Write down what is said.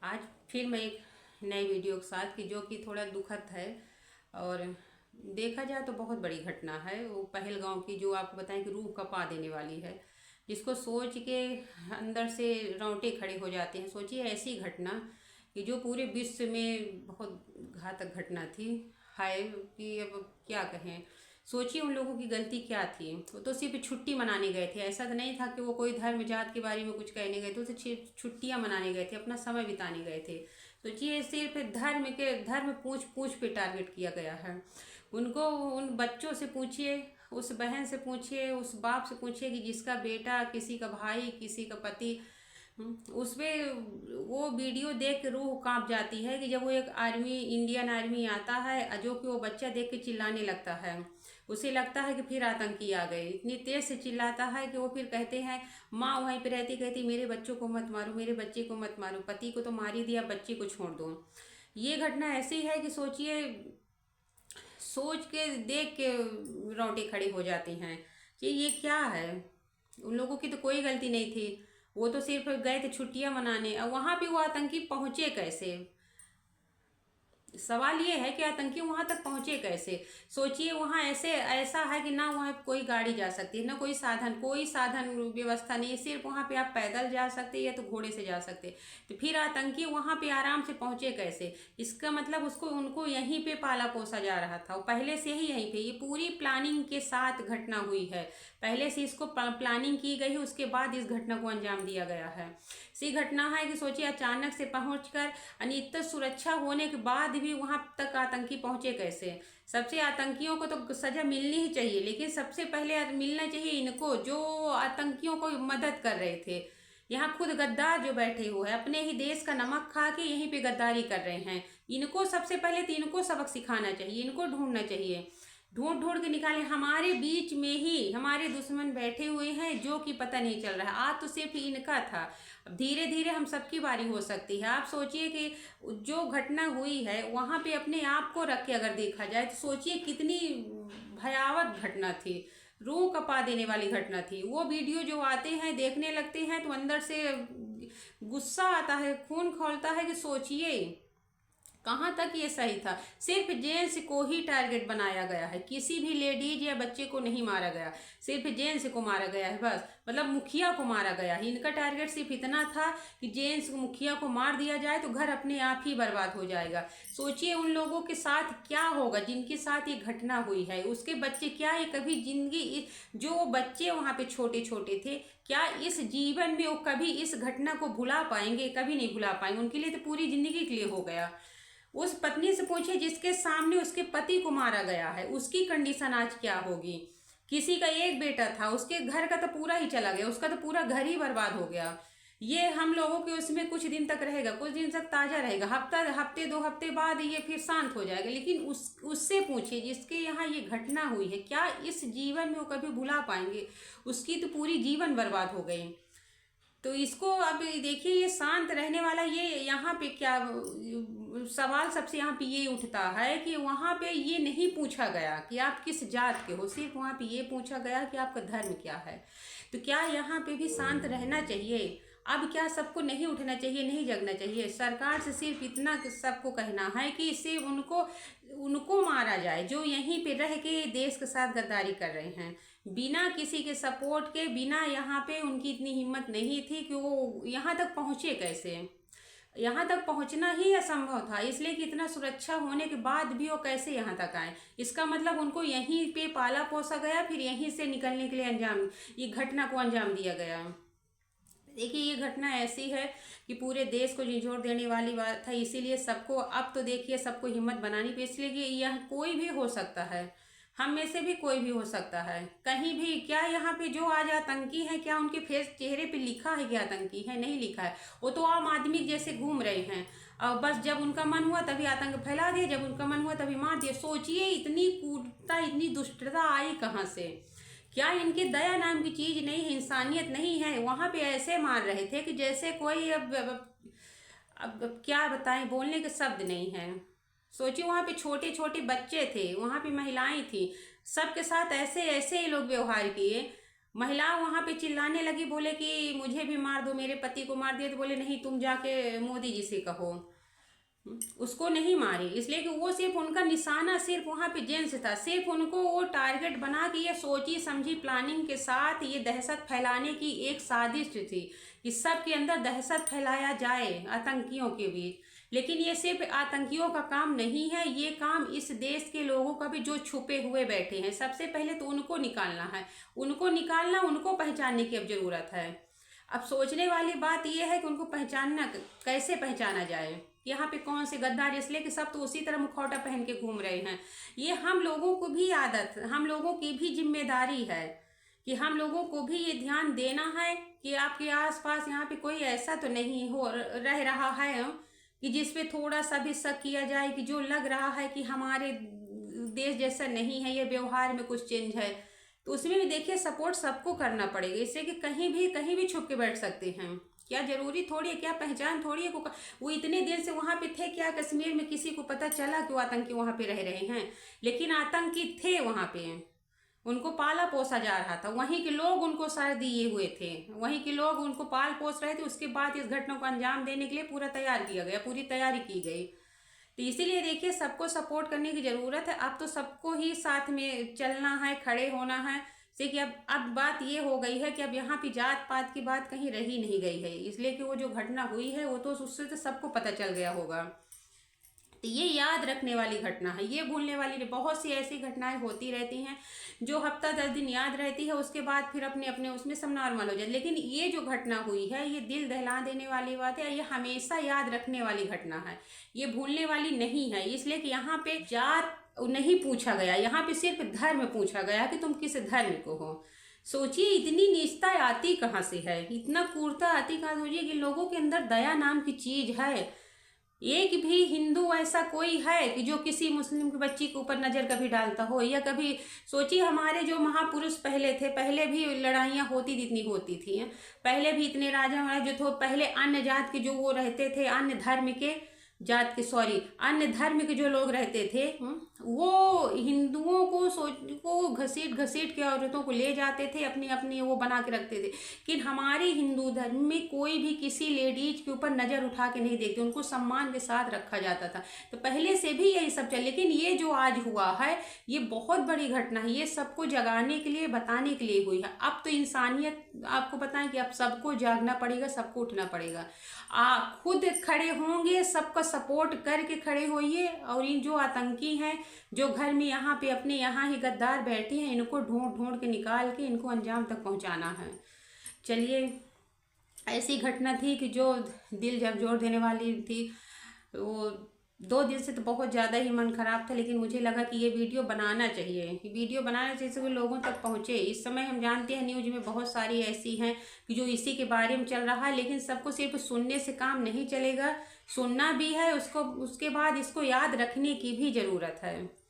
आज फिर मैं एक नए वीडियो के साथ कि जो कि थोड़ा दुखद है और देखा जाए तो बहुत बड़ी घटना है। वो पहलगांव की जो आपको बताएं कि रूह कपा देने वाली है, जिसको सोच के अंदर से रोंगटे खड़े हो जाते हैं। सोचिए ऐसी घटना कि जो पूरे विश्व में बहुत घातक घटना थी है कि अब क्या कहें। सोचिए उन लोगों की गलती क्या थी। वो तो सिर्फ छुट्टी मनाने गए थे, ऐसा तो नहीं था कि वो कोई धर्म जात के बारे में कुछ कहने गए थे। वो तो छुट्टियां मनाने गए थे, अपना समय बिताने गए थे। सोचिए सिर्फ धर्म पूछ पूछ पे टारगेट किया गया है उनको। उन बच्चों से पूछिए, उस बहन से पूछिए, उस बाप से पूछिए कि जिसका बेटा, किसी का भाई, किसी का पति, उसमें वो वीडियो देख के रूह कांप जाती है कि जब वो एक आर्मी, इंडियन आर्मी आता है, जो कि वो बच्चा देख के चिल्लाने लगता है। उसे लगता है कि फिर आतंकी आ गए, इतनी तेज से चिल्लाता है कि वो फिर कहते हैं, माँ वहीं पे रहती कहती मेरे बच्चों को मत मारो, मेरे बच्चे को मत मारो, पति को तो मार ही दिया, बच्चे को छोड़ दो। ये घटना ऐसी है कि सोचिए, सोच के देख के रोंगटे खड़े हो जाते हैं कि ये क्या है। उन लोगों की तो कोई गलती नहीं थी, वो तो सिर्फ गए थे छुट्टियां मनाने। अब वहां पे वो आतंकी पहुंचे कैसे? सवाल ये है कि आतंकी वहां तक पहुंचे कैसे। सोचिए वहां ऐसे ऐसा है कि ना वहां कोई गाड़ी जा सकती है, ना कोई साधन व्यवस्था नहीं है। सिर्फ वहां पे आप पैदल जा सकते या तो घोड़े से जा सकते। तो फिर आतंकी वहां पे आराम से पहुंचे कैसे? इसका मतलब उसको उनको यहीं पे पाला पोसा जा रहा था, पहले से ही यहीं पे। ये पूरी प्लानिंग के साथ घटना हुई है, पहले से इसको प्लानिंग की गई है, उसके बाद इस घटना को अंजाम दिया गया है। सी घटना है कि सोचिए अचानक से पहुंचकर अनिश्चित सुरक्षा होने के बाद भी वहां तक आतंकी पहुंचे कैसे। सबसे आतंकियों को तो सजा मिलनी ही चाहिए, लेकिन सबसे पहले मिलना चाहिए इनको जो आतंकियों को मदद कर रहे थे। यहाँ खुद गद्दार जो बैठे हुए हैं, अपने ही देश का नमक खा के यहीं पे गद्दारी कर रहे हैं। इनको सबसे पहले तो इनको सबक सिखाना चाहिए, इनको ढूंढना चाहिए, ढूंढ ढूंढ के निकाले। हमारे बीच में ही हमारे दुश्मन बैठे हुए हैं जो कि पता नहीं चल रहा है। आज तो सिर्फ इनका था, अब धीरे धीरे हम सबकी बारी हो सकती है। आप सोचिए कि जो घटना हुई है वहां पे अपने आप को रख के अगर देखा जाए तो सोचिए कितनी भयावह घटना थी, रूह कपा देने वाली घटना थी। वो वीडियो जो आते हैं देखने लगते हैं तो अंदर से गुस्सा आता है, खून खौलता है कि सोचिए कहाँ तक ये सही था। सिर्फ जेंट्स को ही टारगेट बनाया गया है, किसी भी लेडीज या बच्चे को नहीं मारा गया, सिर्फ जेंट्स को मारा गया है बस। मतलब मुखिया को मारा गया है। इनका टारगेट सिर्फ इतना था कि जेंट्स मुखिया को मार दिया जाए तो घर अपने आप ही बर्बाद हो जाएगा। सोचिए उन लोगों के साथ क्या होगा जिनके साथ ये घटना हुई है। उसके बच्चे क्या ये कभी जिंदगी, जो बच्चे वहां पे छोटे छोटे थे, क्या इस जीवन में वो कभी इस घटना को भुला पाएंगे? कभी नहीं भुला पाएंगे। उनके लिए तो पूरी जिंदगी के लिए हो गया। उस पत्नी से पूछिए जिसके सामने उसके पति को मारा गया है, उसकी कंडीशन आज क्या होगी। किसी का एक बेटा था, उसके घर का तो पूरा ही चला गया, उसका तो पूरा घर ही बर्बाद हो गया। ये हम लोगों के उसमें कुछ दिन तक रहेगा, कुछ दिन तक ताजा रहेगा, हफ्ते 2 हफ्ते बाद ये फिर शांत हो जाएगा। लेकिन उससे पूछिए जिसके यहाँ ये घटना हुई है, क्या इस जीवन में वो कभी भुला पाएंगे? उसकी तो पूरी जीवन बर्बाद हो गई। तो इसको अब देखिए, ये शांत रहने वाला, ये यहाँ पे क्या सवाल सबसे यहाँ पे ये उठता है कि वहाँ पे ये नहीं पूछा गया कि आप किस जात के हो, सिर्फ वहाँ पे ये पूछा गया कि आपका धर्म क्या है। तो क्या यहाँ पे भी शांत रहना चाहिए? अब क्या सबको नहीं उठना चाहिए, नहीं जगना चाहिए? सरकार से सिर्फ इतना सबको कहना है कि इससे उनको उनको मारा जाए जो यहीं पे रह के देश के साथ गद्दारी कर रहे हैं, बिना किसी के सपोर्ट के। बिना यहाँ पे उनकी इतनी हिम्मत नहीं थी कि वो यहाँ तक पहुँचे कैसे। यहाँ तक पहुँचना ही असंभव था, इसलिए कि इतना सुरक्षा होने के बाद भी वो कैसे यहाँ तक आए। इसका मतलब उनको यहीं पे पाला पोसा गया, फिर यहीं से निकलने के लिए ये घटना को अंजाम दिया गया। देखिए ये घटना ऐसी है कि पूरे देश को झंझोर देने वाली बात है। इसीलिए सबको अब तो देखिए सबको हिम्मत बनानी पड़ी, इसलिए कि यह कोई भी हो सकता है, हम में से भी कोई भी हो सकता है कहीं भी। क्या यहाँ पे जो आज आतंकी है, क्या उनके फेस चेहरे पे लिखा है कि आतंकी है? नहीं लिखा है। वो तो आम आदमी जैसे घूम रहे हैं और बस जब उनका मन हुआ तभी आतंक फैला दिया, जब उनका मन हुआ तभी मार दिया। सोचिए इतनी क्रूरता, इतनी दुष्टता आई कहाँ से? क्या इनके दया नाम की चीज नहीं है, इंसानियत नहीं है? वहां पे ऐसे मार रहे थे कि जैसे कोई अब क्या बताएं, बोलने के शब्द नहीं है। सोचिए वहां पे छोटे छोटे बच्चे थे, वहां पे महिलाएं थी, सबके साथ ऐसे ऐसे ये लोग व्यवहार किए। महिला वहां पे चिल्लाने लगी, बोले कि मुझे भी मार दो, मेरे पति को मार दिया। तो बोले नहीं, तुम जाके मोदी जी से कहो। उसको नहीं मारी इसलिए कि वो सिर्फ उनका निशाना सिर्फ वहां पे जेंट्स था। सिर्फ उनको वो टारगेट बना के ये सोची समझी प्लानिंग के साथ ये दहशत फैलाने की एक साजिश थी कि सबके अंदर दहशत फैलाया जाए आतंकियों के बीच। लेकिन ये सिर्फ आतंकियों का काम नहीं है, ये काम इस देश के लोगों का भी जो छुपे हुए बैठे हैं। सबसे पहले तो उनको निकालना है, उनको निकालना, उनको पहचानने की अब जरूरत है। अब सोचने वाली बात यह है कि उनको पहचानना, कैसे पहचाना जाए, यहाँ पे कौन से गद्दार, इसलिए कि सब तो उसी तरह मुखौटा पहन के घूम रहे हैं। ये हम लोगों को भी आदत, हम लोगों की भी जिम्मेदारी है कि हम लोगों को भी ये ध्यान देना है कि आपके आसपास यहाँ पे कोई ऐसा तो नहीं हो रह रहा है कि जिसपे थोड़ा सा भी शक किया जाए, कि जो लग रहा है कि हमारे देश जैसा नहीं है, ये व्यवहार में कुछ चेंज है। तो उसमें भी देखिए सपोर्ट सबको करना पड़ेगा, इससे कि कहीं भी छुप के बैठ सकते हैं। क्या जरूरी थोड़ी है, क्या पहचान थोड़ी है वो इतने देर से वहां पे थे, क्या कश्मीर में किसी को पता चला कि वो आतंकी वहां पे रह रहे हैं? लेकिन आतंकी थे वहां पे, उनको पाला पोसा जा रहा था, वहीं के लोग उनको साथ दिए हुए थे, वहीं के लोग उनको पाल पोस रहे थे। उसके बाद इस घटना को अंजाम देने के लिए पूरा तैयार किया गया, पूरी तैयारी की गई। तो इसीलिए देखिए सबको सपोर्ट करने की ज़रूरत है। अब तो सबको ही साथ में चलना है, खड़े होना है। से कि अब बात ये हो गई है कि अब यहाँ पे जात पात की बात कहीं रही नहीं गई है, इसलिए कि वो जो घटना हुई है वो तो उससे तो सबको पता चल गया होगा। तो ये याद रखने वाली घटना है, ये भूलने वाली नहीं। बहुत सी ऐसी घटनाएं होती रहती हैं जो हफ्ता 10 दिन याद रहती है, उसके बाद फिर अपने अपने उसमें सब नॉर्मल हो जाए। लेकिन ये जो घटना हुई है ये दिल दहला देने वाली बात है, ये हमेशा याद रखने वाली घटना है, ये भूलने वाली नहीं है। इसलिए कि यहाँ पे जात नहीं पूछा गया, यहाँ पे सिर्फ धर्म पूछा गया कि तुम किस धर्म को हो। सोचिए इतनी नीचता आती कहाँ से है, इतना क्रूरता आती कहाँ से? सोचिए कि लोगों के अंदर दया नाम की चीज है। एक भी हिंदू ऐसा कोई है कि जो किसी मुस्लिम की बच्ची के ऊपर नजर कभी डालता हो, या कभी सोचिए हमारे जो महापुरुष पहले थे, पहले भी लड़ाइयाँ होती जितनी होती थी, पहले भी इतने राजा महाराज जो थे, पहले अन्य जात के जो वो रहते थे, अन्य धर्म के जात के, सॉरी, अन्य धर्म के जो लोग रहते थे, वो हिंदुओं को घसीट घसीट के औरतों को ले जाते थे, अपनी अपनी वो बना के रखते थे। लेकिन हमारे हिंदू धर्म में कोई भी किसी लेडीज के ऊपर नजर उठा के नहीं देखते, उनको सम्मान के साथ रखा जाता था। तो पहले से भी यही सब चल, लेकिन ये जो आज हुआ है ये बहुत बड़ी घटना है, ये सबको जगाने के लिए, बताने के लिए हुई है। अब तो इंसानियत, आपको बताएं कि अब सबको जागना पड़ेगा, सबको उठना पड़ेगा। खुद खड़े होंगे, सबका सपोर्ट करके खड़े होइए, और इन जो आतंकी हैं, जो घर में यहाँ पे अपने यहाँ ही गद्दार बैठे हैं, इनको ढूंढ ढूंढ के निकाल के इनको अंजाम तक पहुँचाना है। चलिए, ऐसी घटना थी कि जो दिल झकझोर देने वाली थी। वो 2 दिन से तो बहुत ज़्यादा ही मन खराब था, लेकिन मुझे लगा कि ये वीडियो बनाना चाहिए, वीडियो बनाना चाहिए जिससे लोगों तक पहुँचे। इस समय हम जानते हैं न्यूज में बहुत सारी ऐसी हैं कि जो इसी के बारे में चल रहा है, लेकिन सबको सिर्फ सुनने से काम नहीं चलेगा, सुनना भी है उसको, उसके बाद इसको याद रखने की भी ज़रूरत है।